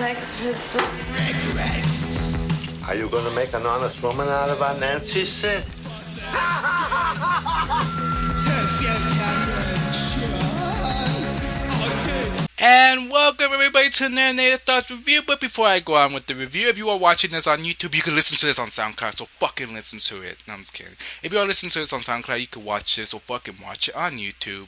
Sex Pistol. Are you gonna make an honest woman out of our Nancy, Sid? And welcome everybody to Narrative Thoughts Review. But before I go on with the review, if you are watching this on YouTube, you can listen to this on SoundCloud, so fucking listen to it. No, I'm just kidding. If you are listening to this on SoundCloud, you can watch this, so fucking watch it on YouTube.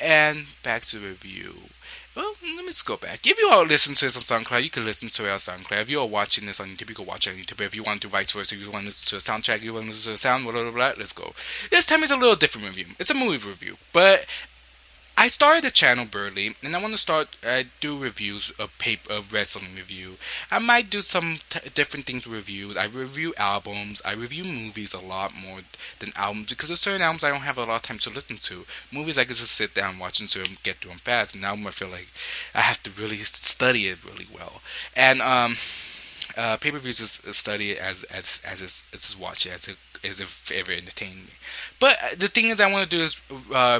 And back to the review. Well, let me just go back. If you are listening to this on SoundCloud, you can listen to it on SoundCloud. If you are watching this on YouTube, you can watch it on YouTube. If you want to vice versa, if you want to listen to the soundtrack, you want to listen to the sound, blah, blah, blah, blah, let's go. This time it's a little different review. It's a movie review, but I started the channel Burley, and I want to start. I do reviews of wrestling review. I might do some different things with reviews. I review albums. I review movies a lot more than albums because there's certain albums I don't have a lot of time to listen to. Movies I can just sit down watching to them, get through them fast. And album I feel like I have to really study it really well. And pay-per-views is study it as watch it as if ever entertained me. But the thing is, I want to do is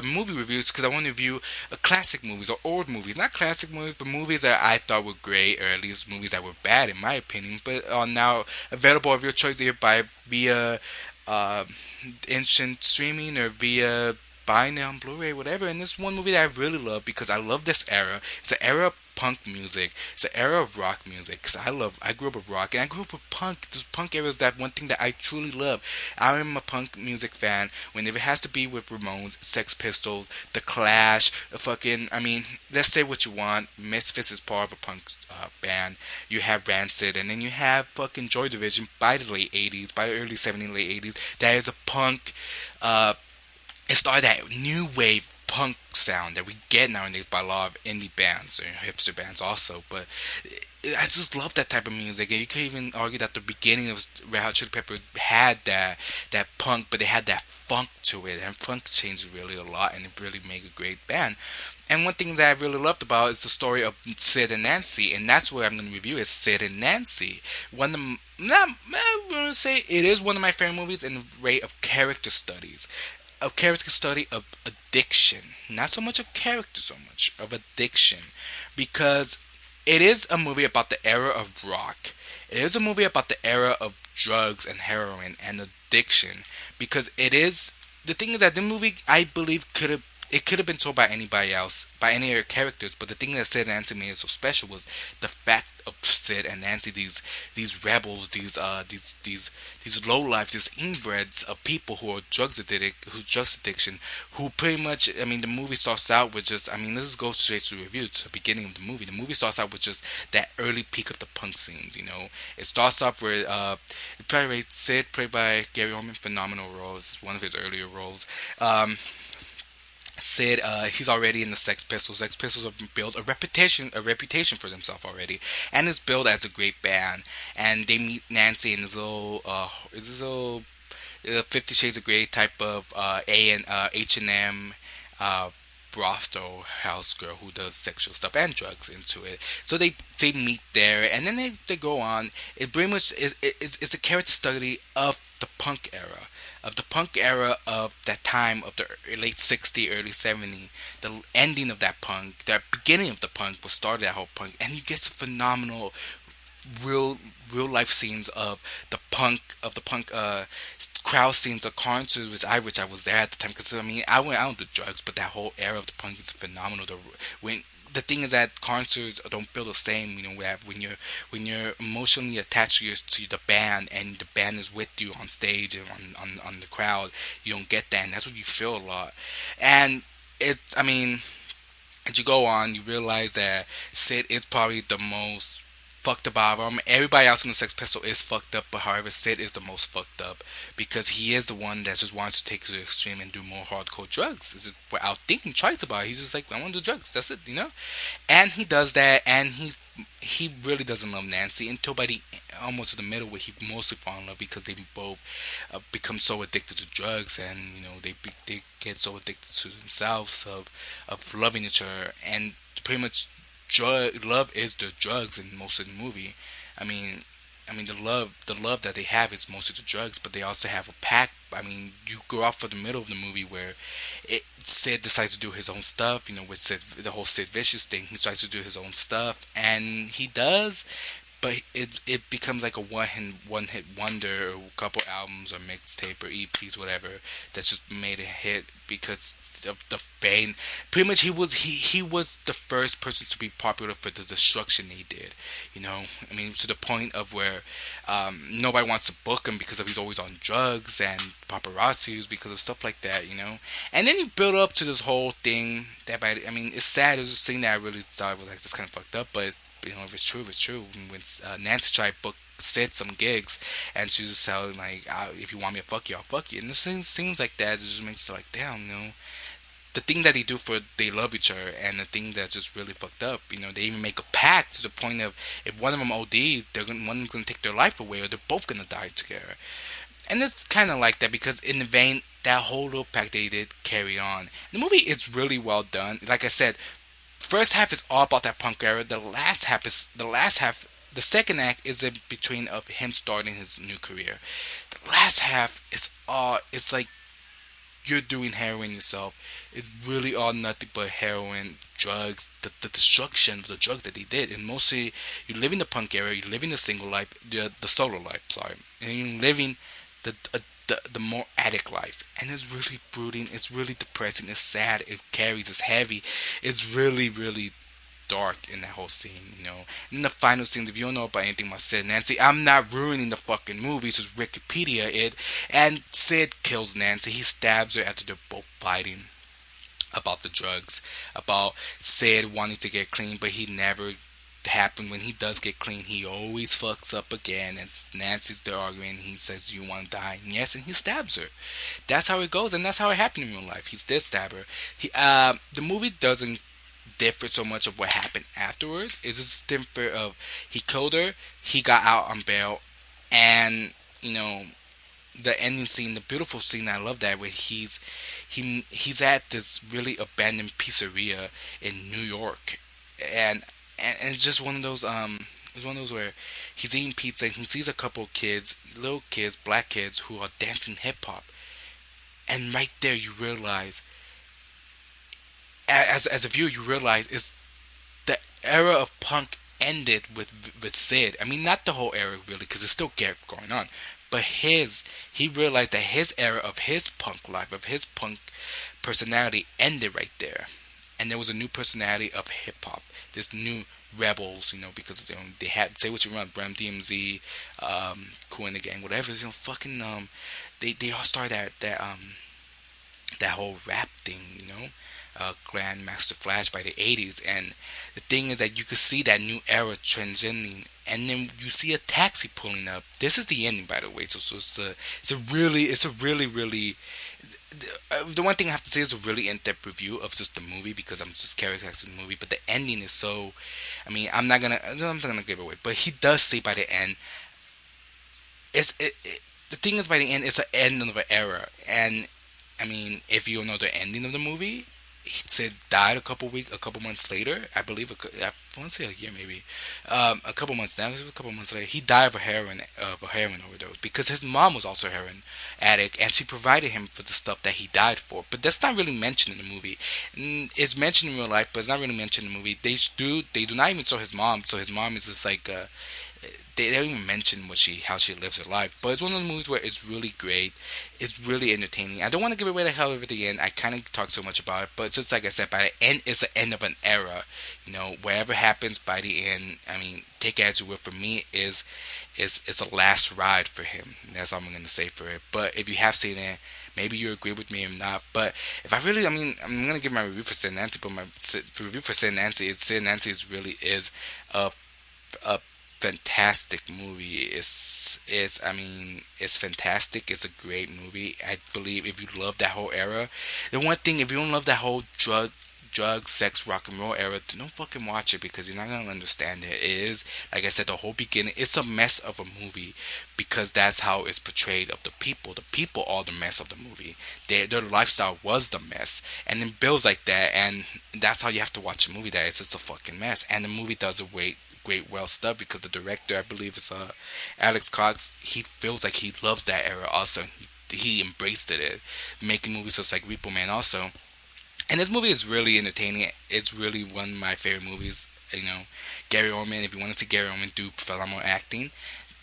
movie reviews because I want to review classic movies or old movies, not classic movies, but movies that I thought were great, or at least movies that were bad in my opinion, but are now available of your choice either via instant streaming or via buying it on Blu-ray, whatever. And this one movie that I really love because I love this era. It's an era of punk music. It's an era of rock music because I grew up with rock and I grew up with punk. This punk era is that one thing that I truly love. I'm a punk music fan. Whenever it has to be with Ramones, Sex Pistols, The Clash, let's say what you want. Misfits is part of a punk band. You have Rancid, and then you have fucking Joy Division by the late 80s, by the early 70s, late 80s. That is a punk. It started that new wave punk sound that we get nowadays by a lot of indie bands or hipster bands also, but I just love that type of music. And you could even argue that the beginning of Red Hot Chili Peppers had that punk, but they had that funk to it, and funk changed really a lot, and it really made a great band. And one thing that I really loved about is the story of Sid and Nancy, and that's what I'm going to review is Sid and Nancy. One of them, I'm going to say it is one of my favorite movies in the rate of character studies. A character study of addiction, not so much of character, so much of addiction, because it is a movie about the era of rock. It is a movie about the era of drugs and heroin and addiction, because it is the thing is that the movie I believe could have been told by anybody else, by any other characters, but the thing that Sid and Nancy made it so special was the fact of Sid and Nancy, these rebels, these lowlifes, these inbreds of people who are drugs addiction, who pretty much, the movie starts out with just, let's just go straight to the review, to the beginning of the movie. The movie starts out with just that early peak of the punk scenes, It starts off with, Sid, played by Gary Oldman, phenomenal role. It's one of his earlier roles. Sid, he's already in the Sex Pistols. Sex Pistols have built a reputation for themselves already, and is built as a great band. And they meet Nancy in this little, 50 Shades of Grey type of H&M brothel house girl who does sexual stuff and drugs into it. So they meet there, and then they go on. It pretty much is a character study of the punk era. Of the punk era of that time of the late 60s, early 70s, the ending of that punk, the beginning of the punk was started that whole punk, and you get some phenomenal real life scenes of the punk crowd scenes, the concerts, which I was there at the time, because I don't do drugs, but that whole era of the punk is phenomenal. The thing is that concerts don't feel the same, when you're emotionally attached to the band and the band is with you on stage and on the crowd. You don't get that, and that's what you feel a lot. And as you go on, you realize that Sid is probably the most fucked up out of them. Everybody else in the Sex Pistol is fucked up, but however, Sid is the most fucked up because he is the one that just wants to take it to the extreme and do more hardcore drugs. Without thinking twice about it, he's just like, I want to do drugs. That's it, And he does that, and he really doesn't love Nancy until by the almost the middle, where he mostly fall in love because they both become so addicted to drugs, and they get so addicted to themselves of loving each other, and pretty much love is the drugs in most of the movie. The love that they have is mostly the drugs, but they also have a pact I mean, you go off for the middle of the movie where Sid decides to do his own stuff. With the whole Sid Vicious thing, he tries to do his own stuff, and he does. But it becomes like a one hit wonder, or a couple albums or mixtape or EPs, whatever, that's just made a hit because of the fame. Pretty much, he was the first person to be popular for the destruction he did. I mean, to the point of where nobody wants to book him because of he's always on drugs and paparazzi's because of stuff like that. And then he built up to this whole thing that I mean, it's sad. It was a thing that I really thought was like this kind of fucked up, but. If it's true, it's true. When Nancy tried to book Sid some gigs, and she was telling like, "If you want me to fuck you, I'll fuck you." And this thing seems like that. It just makes it like, damn, the thing that they do for they love each other, and the thing that's just really fucked up. They even make a pact to the point of if one of them ODs, one of them's gonna take their life away, or they're both gonna die together. And it's kind of like that because in the vein that whole little pact they did carry on. The movie is really well done. Like I said, first half is all about that punk era. The second act is in between of him starting his new career. The last half is all. It's like you're doing heroin yourself. It's really all nothing but heroin, drugs, the destruction of the drugs that he did. And mostly, you live in the punk era. You live in the single life, the solo life. Sorry, and you're living the more addict life, and it's really brooding, it's really depressing, it's sad, it carries, it's heavy, it's really, really dark in that whole scene. And then the final scenes, if you don't know about anything about Sid Nancy, I'm not ruining the fucking movie, so just Wikipedia it, and Sid kills Nancy, he stabs her after they're both fighting about the drugs, about Sid wanting to get clean, but he never happen. When he does get clean, he always fucks up again, and Nancy's there arguing. He says, "You want to die?" And yes, and he stabs her. That's how it goes, and that's how it happened in real life. He did stab her. The movie doesn't differ so much of what happened afterwards. It's just different of he killed her, he got out on bail, and the ending scene, the beautiful scene. I love that where he's at this really abandoned pizzeria in New York, and it's just one of those it's one of those where he's eating pizza and he sees a couple kids, little kids, black kids who are dancing hip hop, and right there you realize, as a viewer, you realize is the era of punk ended with Sid. I mean, not the whole era really, because it's still going on, but he realized that his era of his punk life, of his punk personality, ended right there, and there was a new personality of hip hop. This new rebels, because they had say what you want, Bram DMZ, Cool in the Gang, whatever. Fucking they all started that whole rap thing, Grandmaster Flash by the 80s, and the thing is that you could see that new era transitioning, and then you see a taxi pulling up. This is the ending, by the way. So it's a really really. The one thing I have to say is a really in-depth review of just the movie because I'm just characterizing the movie, but the ending is so. I mean, I'm not gonna give it away, but he does say by the end, the thing is by the end, it's the end of an era, and I mean, if you don't know the ending of the movie, he said died a couple months later. I believe I want to say a year maybe, a couple months now. A couple months later, he died of a heroin overdose because his mom was also a heroin addict, and she provided him for the stuff that he died for. But that's not really mentioned in the movie. It's mentioned in real life, but it's not really mentioned in the movie. They do not even show his mom. So his mom is just like they don't even mention how she lives her life. But it's one of the movies where it's really great. It's really entertaining. I don't want to give away the hell of it again. I kind of talked so much about it, but it's just like I said, by the end, it's the end of an era. Whatever happens by the end, I mean, take it as you will. For me, is a last ride for him. That's all I'm gonna say for it. But if you have seen it, maybe you agree with me or not. But if I really, I mean, I'm gonna give my review for Sid Nancy. But my review for Sid Nancy is a fantastic movie. It's fantastic. It's a great movie. I believe if you love that whole era, the one thing, if you don't love that whole drug, sex, rock and roll era, don't fucking watch it because you're not gonna understand it. It is, like I said, the whole beginning. It's a mess of a movie because that's how it's portrayed of the people. The people are the mess of the movie. Their lifestyle was the mess, and then builds like that, and that's how you have to watch a movie. That it's just a fucking mess, and the movie does a great well stuff because the director, I believe, is Alex Cox. He feels like he loves that era also. He he embraced it, making movies just like Repo Man also. And this movie is really entertaining. It's really one of my favorite movies. You know, Gary Oldman. If you want to see Gary Oldman do phenomenal acting,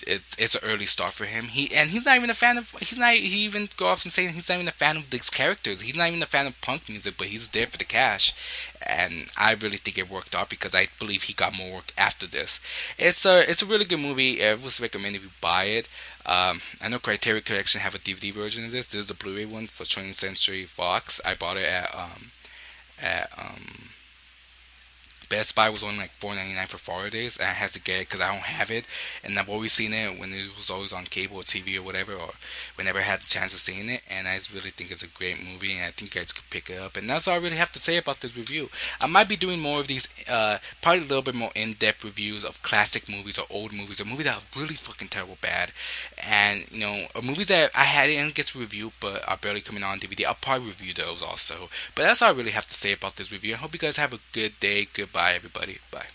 it's an early start for him. He's not even a fan of. He's not. He even go off and saying he's not even a fan of these characters. He's not even a fan of punk music, but he's there for the cash. And I really think it worked out because I believe he got more work after this. It's a really good movie. I would recommend if you buy it. I know Criterion Collection have a DVD version of this. There's the Blu-ray one for 20th Century Fox. I bought it at Best Buy. Was only like $4.99 for 4 days, and I had to get it because I don't have it, and I've always seen it when it was always on cable or TV or whatever, or whenever I had the chance of seeing it. And I just really think it's a great movie, and I think you guys could pick it up. And that's all I really have to say about this review. I might be doing more of these, probably a little bit more in-depth reviews of classic movies or old movies or movies that are really fucking terrible bad, and or movies that I hadn't get to review but are barely coming on DVD. I'll probably review those also. But that's all I really have to say about this review. I hope you guys have a good day. Goodbye, everybody. Bye.